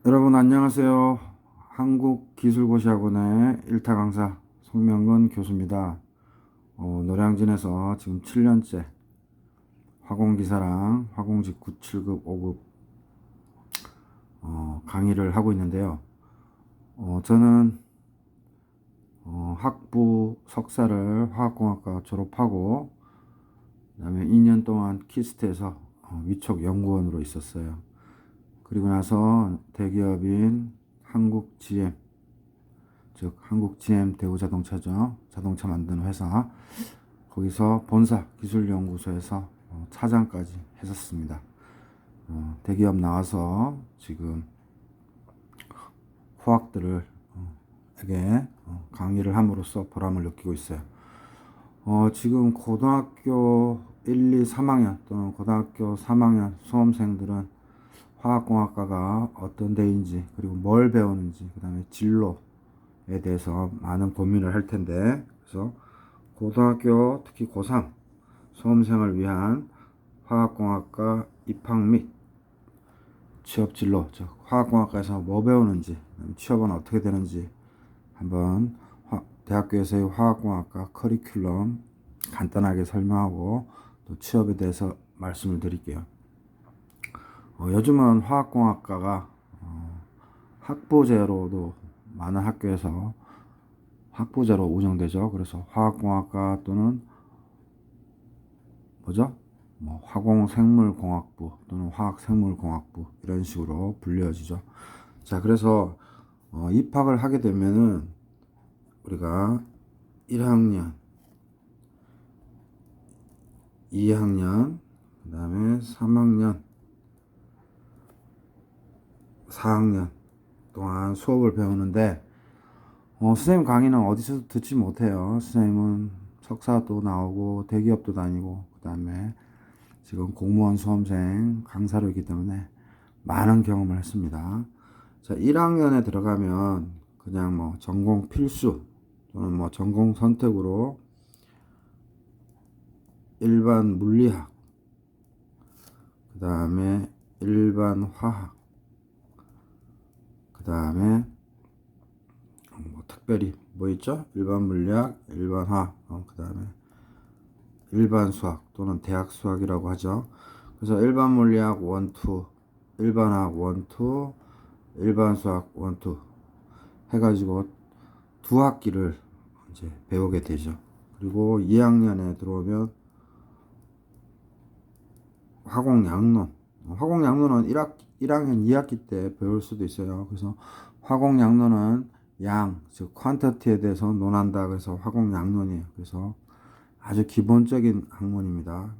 여러분 안녕하세요. 한국기술고시학원의 1타 강사 송명근 교수입니다. 노량진에서 지금 7년째 화공기사랑 화공직 9, 7급, 5급 강의를 하고 있는데요. 저는 학부 석사를 화학공학과 졸업하고 그 다음에 2년 동안 키스트에서 위촉 연구원으로 있었어요. 그리고 나서 대기업인 한국 GM 대우자동차죠. 자동차 만드는 회사. 거기서 본사 기술연구소에서 차장까지 했었습니다. 대기업 나와서 지금 후학들을 에게 강의를 함으로써 보람을 느끼고 있어요. 지금 고등학교 1, 2, 3학년 또는 고등학교 3학년 수험생들은 화학공학과가 어떤 데인지, 그리고 뭘 배우는지, 그 다음에 진로에 대해서 많은 고민을 할 텐데, 그래서 고등학교, 특히 고3 수험생을 위한 화학공학과 입학 및 취업 진로, 즉 화학공학과에서 뭐 배우는지, 취업은 어떻게 되는지 한번 대학교에서의 화학공학과 커리큘럼 간단하게 설명하고 또 취업에 대해서 말씀을 드릴게요. 요즘은 화학공학과가 학부제로도 많은 학교에서 학부제로 운영되죠. 그래서 화학공학과 또는 화공생물공학부 또는 화학생물공학부 이런 식으로 불려지죠. 자, 그래서 입학을 하게 되면은 우리가 1학년, 2학년, 그 다음에 3학년, 4학년 동안 수업을 배우는데 선생님 강의는 어디서도 듣지 못해요. 선생님은 석사도 나오고 대기업도 다니고 그 다음에 지금 공무원 수험생 강사로이기 때문에 많은 경험을 했습니다. 자, 1학년에 들어가면 그냥 전공 필수 또는 전공 선택으로 일반 물리학, 그 다음에 일반 화학, 그 다음에 특별히 있죠? 일반 물리학, 일반 화학, 그 다음에 일반 수학 또는 대학 수학이라고 하죠. 그래서 일반 물리학 1, 2, 일반 화학 1, 2, 일반 수학 1, 2 해가지고 두 학기를 이제 배우게 되죠. 그리고 2학년에 들어오면 화공양론. 화공양론은 1학년 2학기 때 배울 수도 있어요. 그래서 화공양론은 즉 퀀터티에 대해서 논한다. 그래서 화공양론이에요. 그래서 아주 기본적인 학문입니다.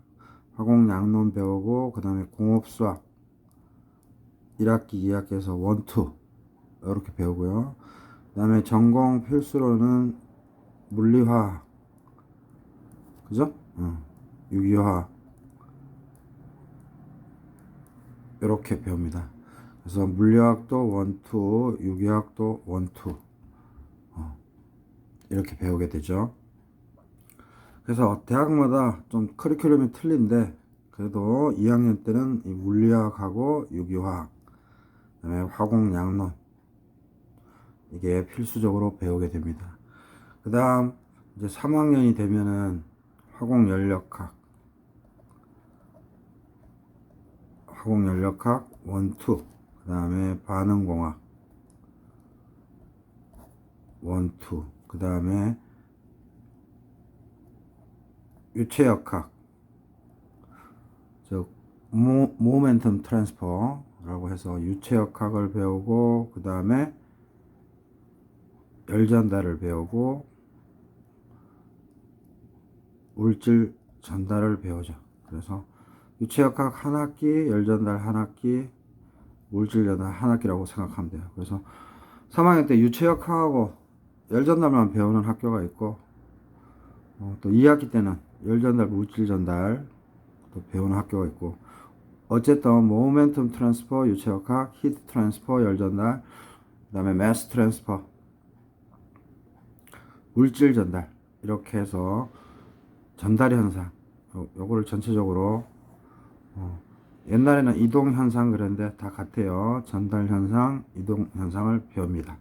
화공양론 배우고 그 다음에 공업수학 1학기, 2학기에서 1, 2 이렇게 배우고요. 그 다음에 전공 필수로는 물리화학, 그죠? 유기화학 이렇게 배웁니다. 그래서 물리학도 1, 2, 유기학도 1, 2 이렇게 배우게 되죠. 그래서 대학마다 좀 커리큘럼이 틀린데 그래도 2학년 때는 이 물리학하고 유기화학, 그다음에 화공양론 이게 필수적으로 배우게 됩니다. 그 다음 이제 3학년이 되면은 화공연력학 1, 2, 그 다음에 반응공학 1, 2, 그 다음에 유체역학, 즉 모멘텀 트랜스퍼라고 해서 유체역학을 배우고 그 다음에 열전달을 배우고 물질 전달을 배우죠. 그래서 유체역학 한 학기, 열전달 한 학기, 물질 전달 한 학기라고 생각하면 돼요. 그래서 3학년 때 유체역학하고 열전달만 배우는 학교가 있고 또 2학기 때는 열전달, 물질 전달 또 배우는 학교가 있고, 어쨌든 모멘텀 트랜스퍼, 유체역학, 히트 트랜스퍼, 열전달, 그 다음에 매스 트랜스퍼, 물질 전달 이렇게 해서 전달 현상 요거를 전체적으로 옛날에는 이동현상 그랬는데 다 같아요. 전달현상, 이동현상을 배웁니다.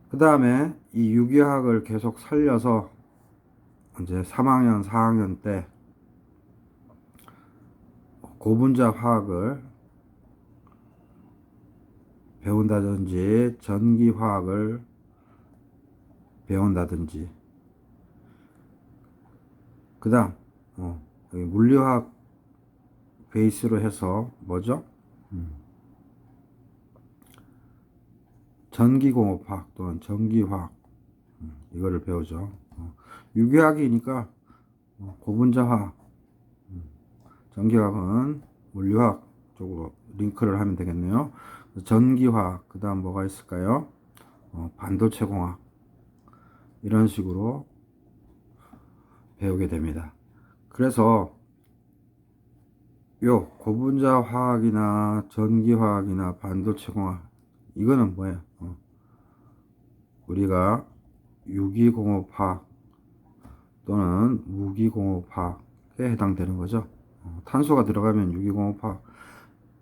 그 다음에 이 유기화학을 계속 살려서 이제 3학년, 4학년 때 고분자 화학을 배운다든지 전기화학을 배운다든지 그 다음 물리화학 베이스로 해서 뭐죠? 전기공업화학 또는 전기화학 이거를 배우죠. 유기화학이니까 고분자화학, 전기화학은 물리화학 쪽으로 링크를 하면 되겠네요. 전기화학, 그 다음 뭐가 있을까요? 반도체공학 이런 식으로 배우게 됩니다. 그래서 요 고분자 화학이나 전기화학이나 반도체공학 이거는 뭐예요? 우리가 유기공업화학 또는 무기공업화학에 해당되는 거죠. 탄소가 들어가면 유기공업화학,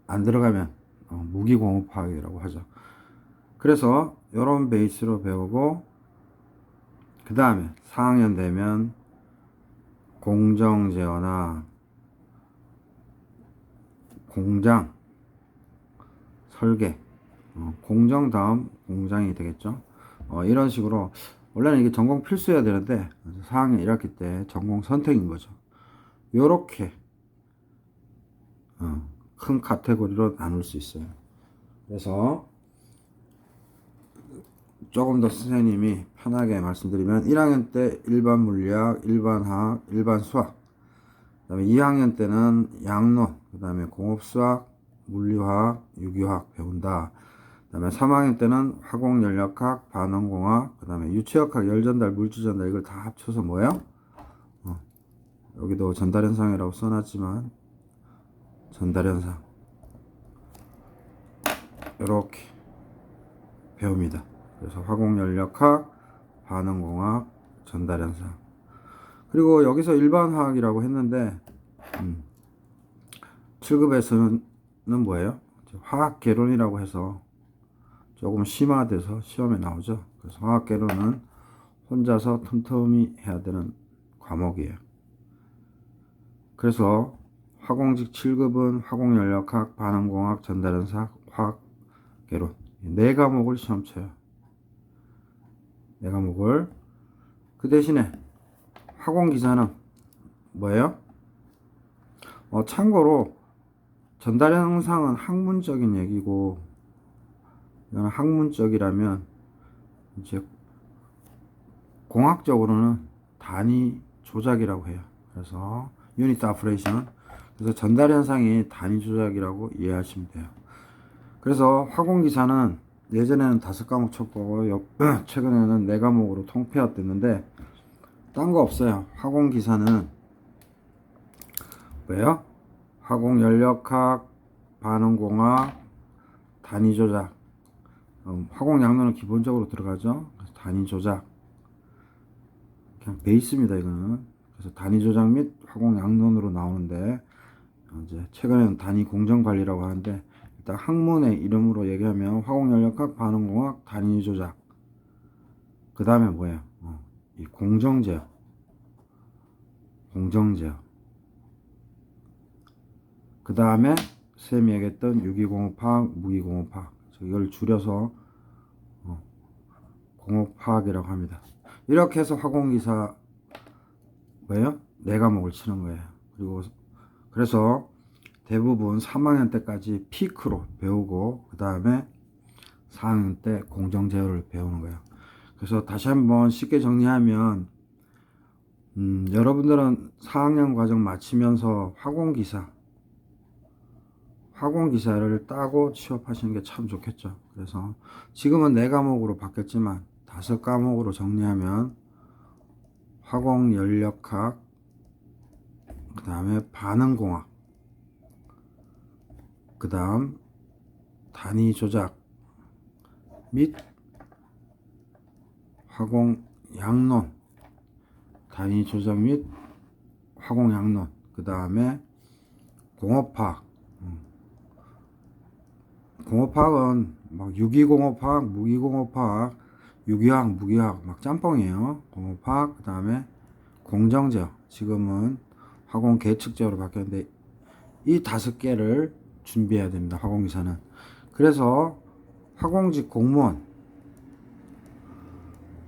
안 들어가면 무기공업화학이라고 하죠. 그래서 이런 베이스로 배우고 그 다음에 4학년 되면 공정 제어나 공장 설계, 공정 다음 공장이 되겠죠. 이런 식으로 원래는 이게 전공 필수여야 되는데 4학년 1학기 때 전공 선택인 거죠. 요렇게 큰 카테고리로 나눌 수 있어요. 그래서 조금 더 선생님이 편하게 말씀드리면 1학년 때 일반 물리학, 일반 화학, 일반 수학, 그 다음에 2학년 때는 양론, 그 다음에 공업수학, 물리화학, 유기화학 배운다. 그 다음에 3학년 때는 화공연력학, 반응공학, 그 다음에 유체역학, 열전달, 물질전달 이걸 다 합쳐서 뭐예요? 여기도 전달현상이라고 써놨지만 전달현상 이렇게 배웁니다. 그래서 화공연력학, 반응공학, 전달현상. 그리고 여기서 일반화학이라고 했는데 7급에서는 뭐예요? 화학개론이라고 해서 조금 심화돼서 시험에 나오죠. 그래서 화학개론은 혼자서 틈틈이 해야 되는 과목이에요. 그래서 화공직 7급은 화공연력학, 반응공학, 전달현상, 화학개론 4과목을 시험 쳐요. 4과목을. 그 대신에 화공기사는 뭐예요? 참고로 전달현상은 학문적인 얘기고 이건 학문적이라면 이제 공학적으로는 단위 조작이라고 해요. 그래서 유닛 오퍼레이션. 그래서 전달 현상이 단위 조작이라고 이해하시면 돼요. 그래서 화공기사는 예전에는 5과목 쳤고 최근에는 4과목으로 통폐합됐는데 딴 거 없어요. 화공기사는 뭐예요? 화공연력학, 반응공학, 단위 조작. 화공양론은 기본적으로 들어가죠. 단위 조작. 그냥 베이스입니다, 이거는. 그래서 단위 조작 및 화공 양론으로 나오는데 이제 최근에는 단위 공정 관리라고 하는데 일단 학문의 이름으로 얘기하면 화공 연력학, 반응공학, 단위 조작. 그 다음에 뭐예요? 이 공정 제어. 공정 제어. 그 다음에 쌤이 얘기했던 유기공업화학, 무기공업화학. 이걸 줄여서 공업화학이라고 합니다. 이렇게 해서 화공기사 뭐예요? 4과목을 치는 거예요. 그리고 그래서 대부분 3학년 때까지 피크로 배우고 그 다음에 4학년 때 공정 제어를 배우는 거예요. 그래서 다시 한번 쉽게 정리하면 여러분들은 4학년 과정 마치면서 화공기사를 따고 취업하시는 게 참 좋겠죠. 그래서 지금은 4과목으로 바뀌었지만 5과목으로 정리하면 화공연력학, 그 다음에 반응공학, 그 다음 단위 조작 및 화공양론, 단위 조작 및 화공양론, 그 다음에 공업화학, 공업화학은 막 유기공업화학, 무기공업화학, 유기화학, 무기화학 막 짬뽕이에요. 공업화학, 그 다음에 공정제어, 지금은 화공 계측제어로 바뀌었는데 이 5개를 준비해야 됩니다. 화공기사는. 그래서 화공직 공무원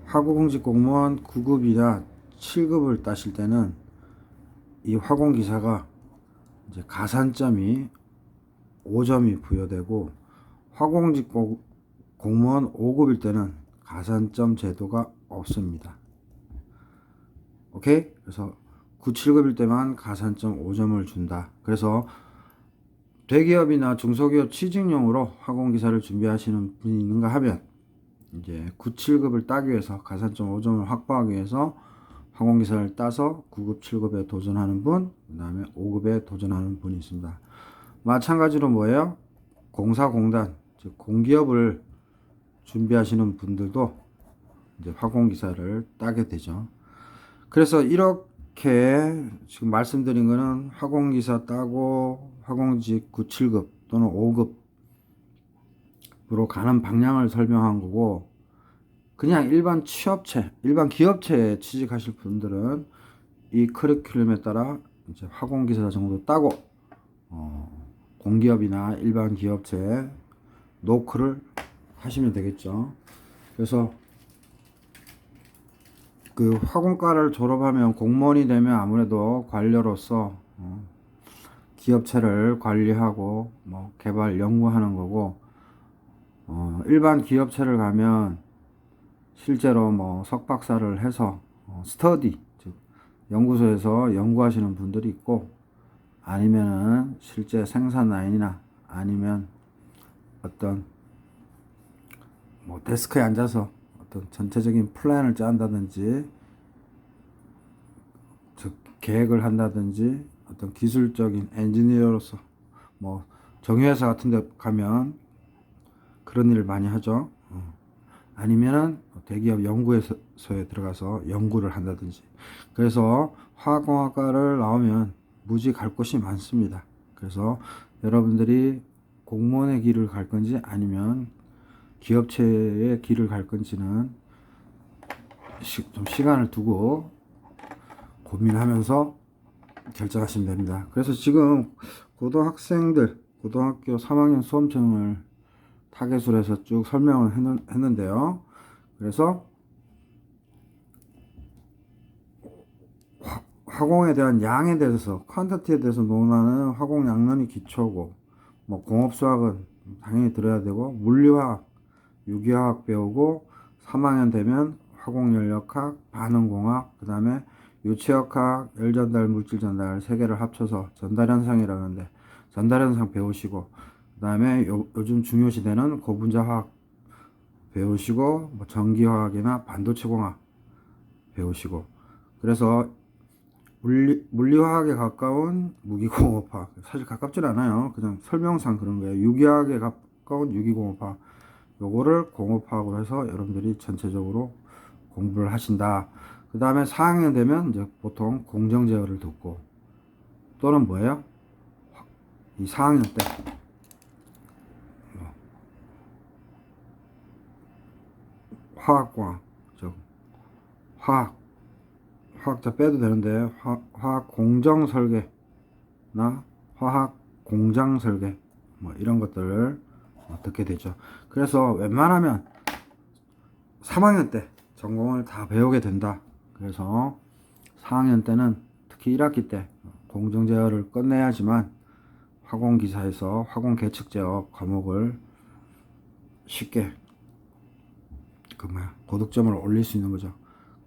9급이나 7급을 따실 때는 이 화공기사가 이제 가산점이 5점이 부여되고, 화공직 공무원 5급일 때는 가산점 제도가 없습니다. 오케이? 그래서 9, 7급일 때만 가산점 5점을 준다. 그래서 대기업이나 중소기업 취직용으로 화공기사를 준비하시는 분이 있는가 하면 이제 9, 7급을 따기 위해서 가산점 5점을 확보하기 위해서 화공기사를 따서 9급, 7급에 도전하는 분, 그 다음에 5급에 도전하는 분이 있습니다. 마찬가지로 뭐예요? 공사공단, 즉 공기업을 준비하시는 분들도 이제 화공기사를 따게 되죠. 그래서 이렇게 지금 말씀드린 거는 화공기사 따고 화공직 9, 7급 또는 5급으로 가는 방향을 설명한 거고, 그냥 일반 취업체, 일반 기업체에 취직하실 분들은 이 커리큘럼에 따라 이제 화공기사 정도 따고 공기업이나 일반 기업체에 노크를 하시면 되겠죠. 그래서 그 화공과를 졸업하면 공무원이 되면 아무래도 관료로서 기업체를 관리하고 뭐 개발 연구하는 거고, 일반 기업체를 가면 실제로 뭐 석박사를 해서 스터디, 즉 연구소에서 연구하시는 분들이 있고, 아니면은 실제 생산 라인이나 아니면 어떤 뭐 데스크에 앉아서 어떤 전체적인 플랜을 짠다든지, 즉 계획을 한다든지, 어떤 기술적인 엔지니어로서 뭐 정유회사 같은 데 가면 그런 일을 많이 하죠. 아니면은 대기업 연구소에 들어가서 연구를 한다든지. 그래서 화학공학과를 나오면 무지 갈 곳이 많습니다. 그래서 여러분들이 공무원의 길을 갈 건지 아니면 기업체의 길을 갈 건지는 좀 시간을 두고 고민하면서 결정하시면 됩니다. 그래서 지금 고등학생들, 고등학교 3학년 수험생을 타겟으로 해서 쭉 설명을 했는데요. 그래서 화공에 대한 양에 대해서, 퀀터티에 대해서 논하는 화공 양론이 기초고, 뭐 공업수학은 당연히 들어야 되고, 물리화학, 유기화학 배우고, 3학년 되면 화공연력학, 반응공학, 그 다음에 유체역학, 열전달, 물질전달 3개를 합쳐서 전달현상이라고 하는데 전달현상 배우시고, 그 다음에 요즘 중요시되는 고분자화학 배우시고, 뭐 전기화학이나 반도체공학 배우시고, 그래서 물리화학에 가까운 무기공업학, 사실 가깝진 않아요. 그냥 설명상 그런 거예요. 유기화학에 가까운 유기공업학, 요거를 공업학으로 해서 여러분들이 전체적으로 공부를 하신다. 그 다음에 4학년 되면 이제 보통 공정제어를 듣고, 또는 뭐예요? 이 4학년 때 화학공학, 즉 화학자 빼도 되는데 화학 공정 설계나 화학 공장 설계, 뭐 이런 것들을 듣게 되죠. 그래서 웬만하면 3학년 때 전공을 다 배우게 된다. 그래서 4학년 때는 특히 1학기 때 공정 제어를 끝내야지만 화공기사에서 화공 계측 제어 과목을 쉽게 고득점을 올릴 수 있는 거죠.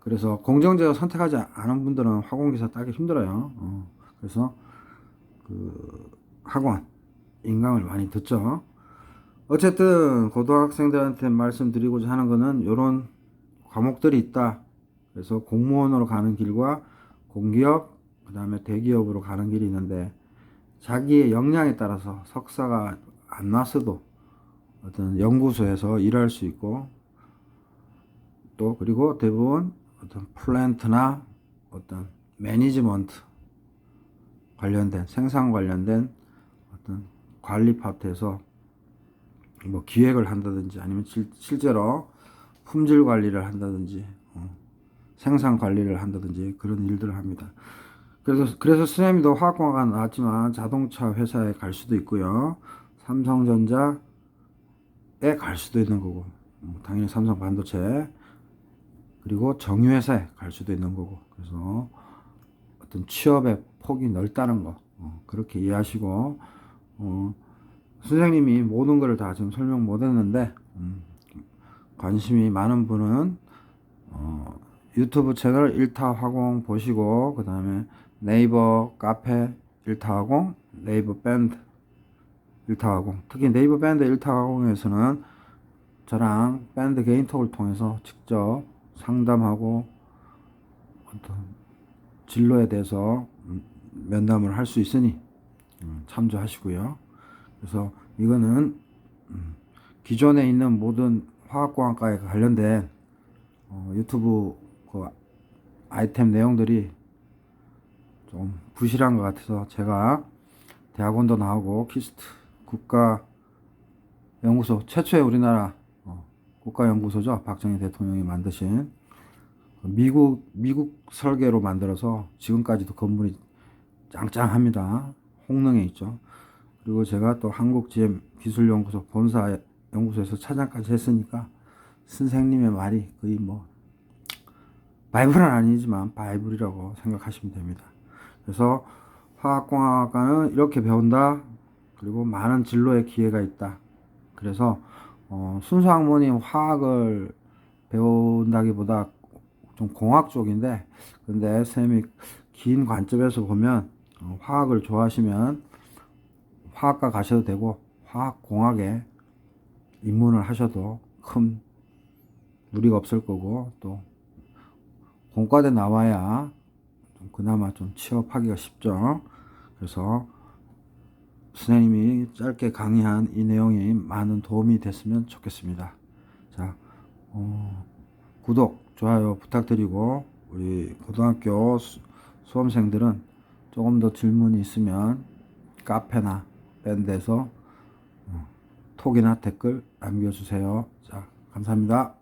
그래서 공정 제어 선택하지 않은 분들은 화공기사 따기 힘들어요. 그래서 그 학원 인강을 많이 듣죠. 어쨌든 고등학생들한테 말씀드리고자 하는 거는 이런 과목들이 있다. 그래서 공무원으로 가는 길과 공기업, 그 다음에 대기업으로 가는 길이 있는데, 자기의 역량에 따라서 석사가 안 났어도 어떤 연구소에서 일할 수 있고, 또 그리고 대부분 어떤 플랜트나 어떤 매니지먼트 관련된 생산 관련된 어떤 관리 파트에서 뭐 기획을 한다든지 아니면 실제로 품질 관리를 한다든지 생산 관리를 한다든지 그런 일들을 합니다. 그래서 수혜님도 화학공학과 나왔지만 자동차 회사에 갈 수도 있고요. 삼성전자에 갈 수도 있는 거고, 당연히 삼성 반도체, 그리고 정유회사에 갈 수도 있는 거고, 그래서 어떤 취업의 폭이 넓다는 거, 그렇게 이해하시고, 선생님이 모든 것을 다 지금 설명 못 했는데, 관심이 많은 분은, 유튜브 채널 1타 화공 보시고, 그 다음에 네이버 카페 1타 화공, 네이버 밴드 1타 화공, 특히 네이버 밴드 1타 화공에서는 저랑 밴드 개인톡을 통해서 직접 상담하고 어떤 진로에 대해서 면담을 할 수 있으니 참조하시고요. 그래서 이거는 기존에 있는 모든 화학공학과에 관련된 유튜브 그 아이템 내용들이 좀 부실한 것 같아서 제가 대학원도 나오고 키스트 국가연구소 최초의 우리나라 국가연구소죠. 박정희 대통령이 만드신 미국 설계로 만들어서 지금까지도 건물이 짱짱합니다. 홍릉에 있죠. 그리고 제가 또 한국GM기술연구소 본사 연구소에서 차장까지 했으니까 선생님의 말이 거의 뭐 바이블은 아니지만 바이블이라고 생각하시면 됩니다. 그래서 화학공학과는 이렇게 배운다. 그리고 많은 진로의 기회가 있다. 그래서 순수 학문이 화학을 배운다기보다 좀 공학 쪽인데, 근데 쌤이 긴 관점에서 보면 화학을 좋아하시면 화학과 가셔도 되고 화학공학에 입문을 하셔도 큰 무리가 없을 거고, 또 공과대 나와야 그나마 좀 취업하기가 쉽죠. 그래서 선생님이 짧게 강의한 이 내용이 많은 도움이 됐으면 좋겠습니다. 자, 구독, 좋아요 부탁드리고, 우리 고등학교 수험생들은 조금 더 질문이 있으면 카페나 밴드에서 톡이나 댓글 남겨주세요. 자, 감사합니다.